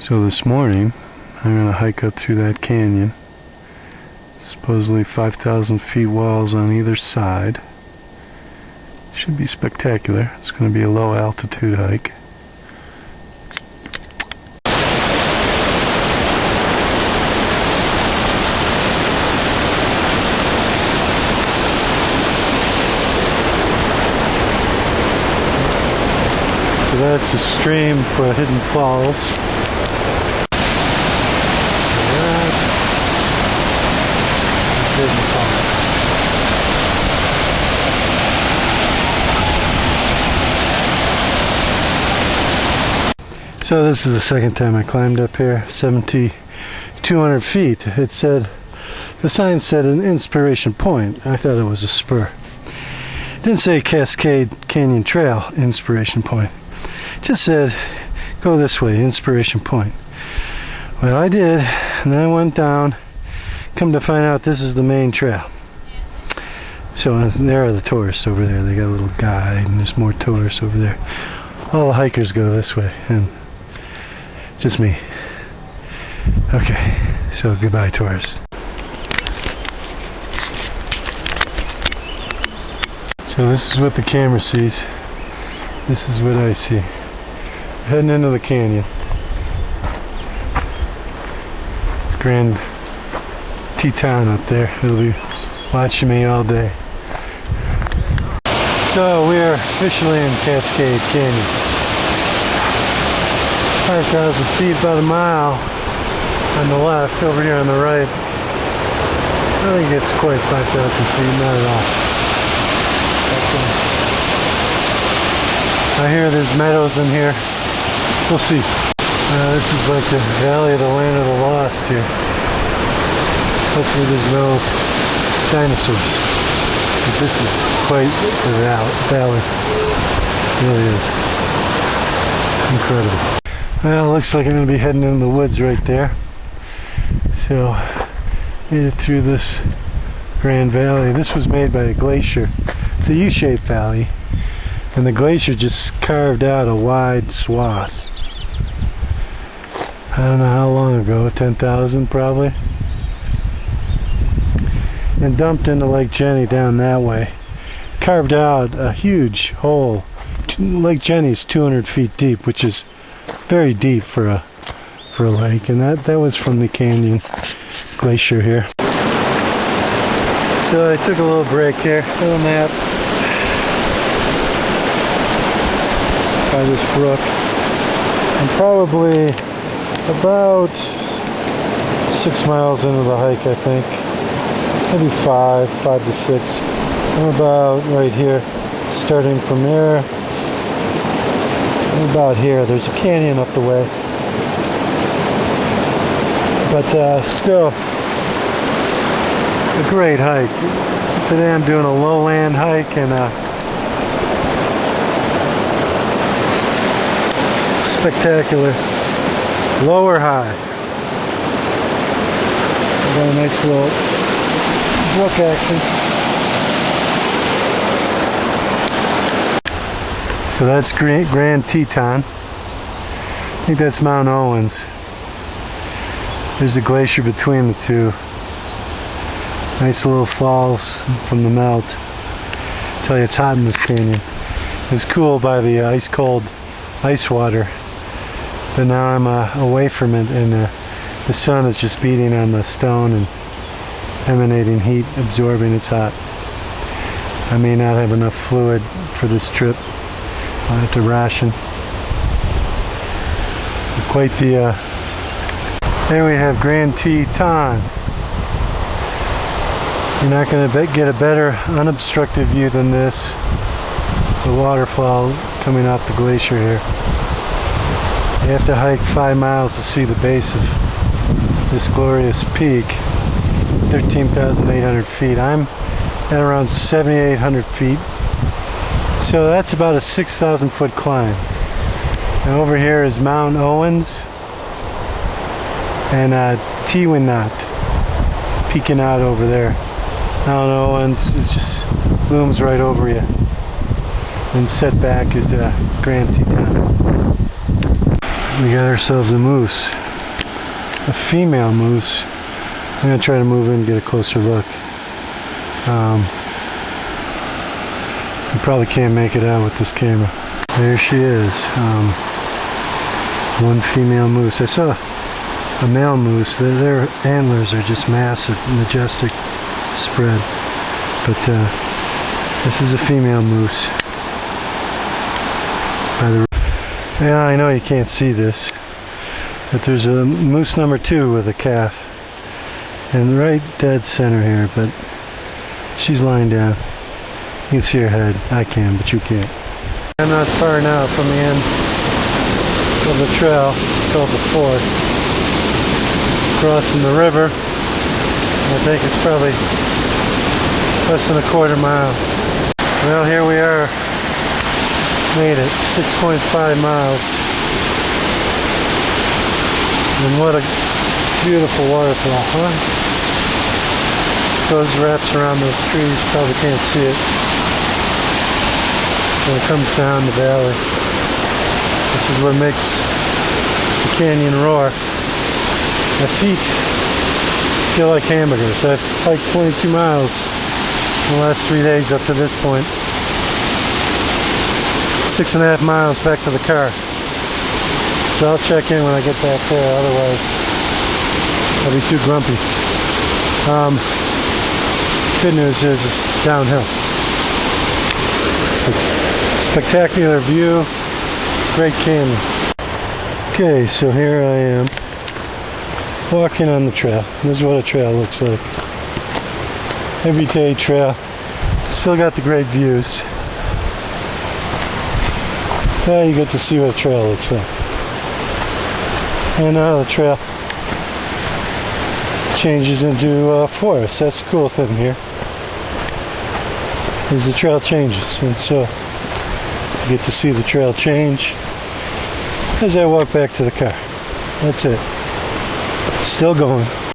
So this morning, I'm going to hike up through that canyon. Supposedly 5,000 feet walls on either side. Should be spectacular. It's going to be a low altitude hike. So that's a stream for Hidden Falls. Hidden Falls. So this is the second time I climbed up here, 7,200 feet. It said, the sign said an inspiration point. I thought it was a spur. It didn't say Cascade Canyon Trail inspiration point. It just said, go this way, inspiration point. Well, I did, and then I went down. Come to find out, this is the main trail. So there are the tourists over there. They got a little guide, and there's more tourists over there. All the hikers go this way, and just me. Okay, so goodbye, tourists. So this is what the camera sees. This is what I see. Heading into the canyon. It's Grand Teton up there. It'll be watching me all day. So we're officially in Cascade Canyon. 5,000 feet, about a mile on the left. Over here on the right, I don't think it's quite 5,000 feet, not at all. But, I hear there's meadows in here. We'll see. This is like the valley of the land of the lost here. Hopefully there's no dinosaurs. But this is quite the valley. It really is. Incredible. Well, it looks like I'm going to be heading into the woods right there. So, made it through this Grand Valley. This was made by a glacier. It's a U-shaped valley. And the glacier just carved out a wide swath. I don't know how long ago, 10,000 probably. And dumped into Lake Jenny down that way. Carved out a huge hole. Lake Jenny's 200 feet deep, which is very deep for a lake, and that was from the canyon glacier here. So I took a little break here, a little nap by this brook. I'm probably about 6 miles into the hike, I think. Maybe 5 to 6. I'm about right here, starting from there. I'm about here. There's a canyon up the way. But still, a great hike. Today I'm doing a lowland hike and spectacular lower high. Got a nice little brook action. So that's Grand Teton. I think that's Mount Owens. There's a glacier between the two. Nice little falls from the melt. I tell you, it's hot in this canyon. It was cooled by the ice-cold ice water, but now I'm away from it, and the sun is just beating on the stone and emanating heat, absorbing. It's hot. I may not have enough fluid for this trip. I'll have to ration. Quite the there we have Grand Teton. You're not going to get a better unobstructed view than this. The waterfall coming off the glacier here. You have to hike 5 miles to see the base of this glorious peak. 13,800 feet. I'm at around 7,800 feet. So that's about a 6,000 foot climb. And over here is Mount Owens and Teton. It's peeking out over there. Mount Owens just looms right over you. And set back is Grand Teton. We got ourselves a moose. A female moose. I'm going to try to move in and get a closer look. You probably can't make it out with this camera. There she is. One female moose. I saw a male moose. Their antlers are just massive, majestic spread. But this is a female moose. Yeah, I know you can't see this, but there's a moose number 2 with a calf, and right dead center here, but she's lying down. You can see her head. I can, but you can't. I'm not far now from the end of the trail called the Fort. Crossing the river. I think it's probably less than a quarter mile. Well, here we are. Made it. 6.5 miles. And what a beautiful waterfall, huh? Goes, wraps around those trees. Probably can't see it. And it comes down the valley. This is what makes the canyon roar. My feet feel like hamburgers. I've hiked 22 miles in the last 3 days up to this point. 6.5 miles back to the car. So I'll check in when I get back there, otherwise I'll be too grumpy. Good news is it's downhill. Spectacular view, great canyon. Okay, so here I am walking on the trail. This is what a trail looks like. Everyday trail. Still got the great views. Now you get to see what a trail looks like. And now the trail changes into forest. That's the cool thing here. Is the trail changes, and so you get to see the trail change as I walk back to the car. That's it. Still going.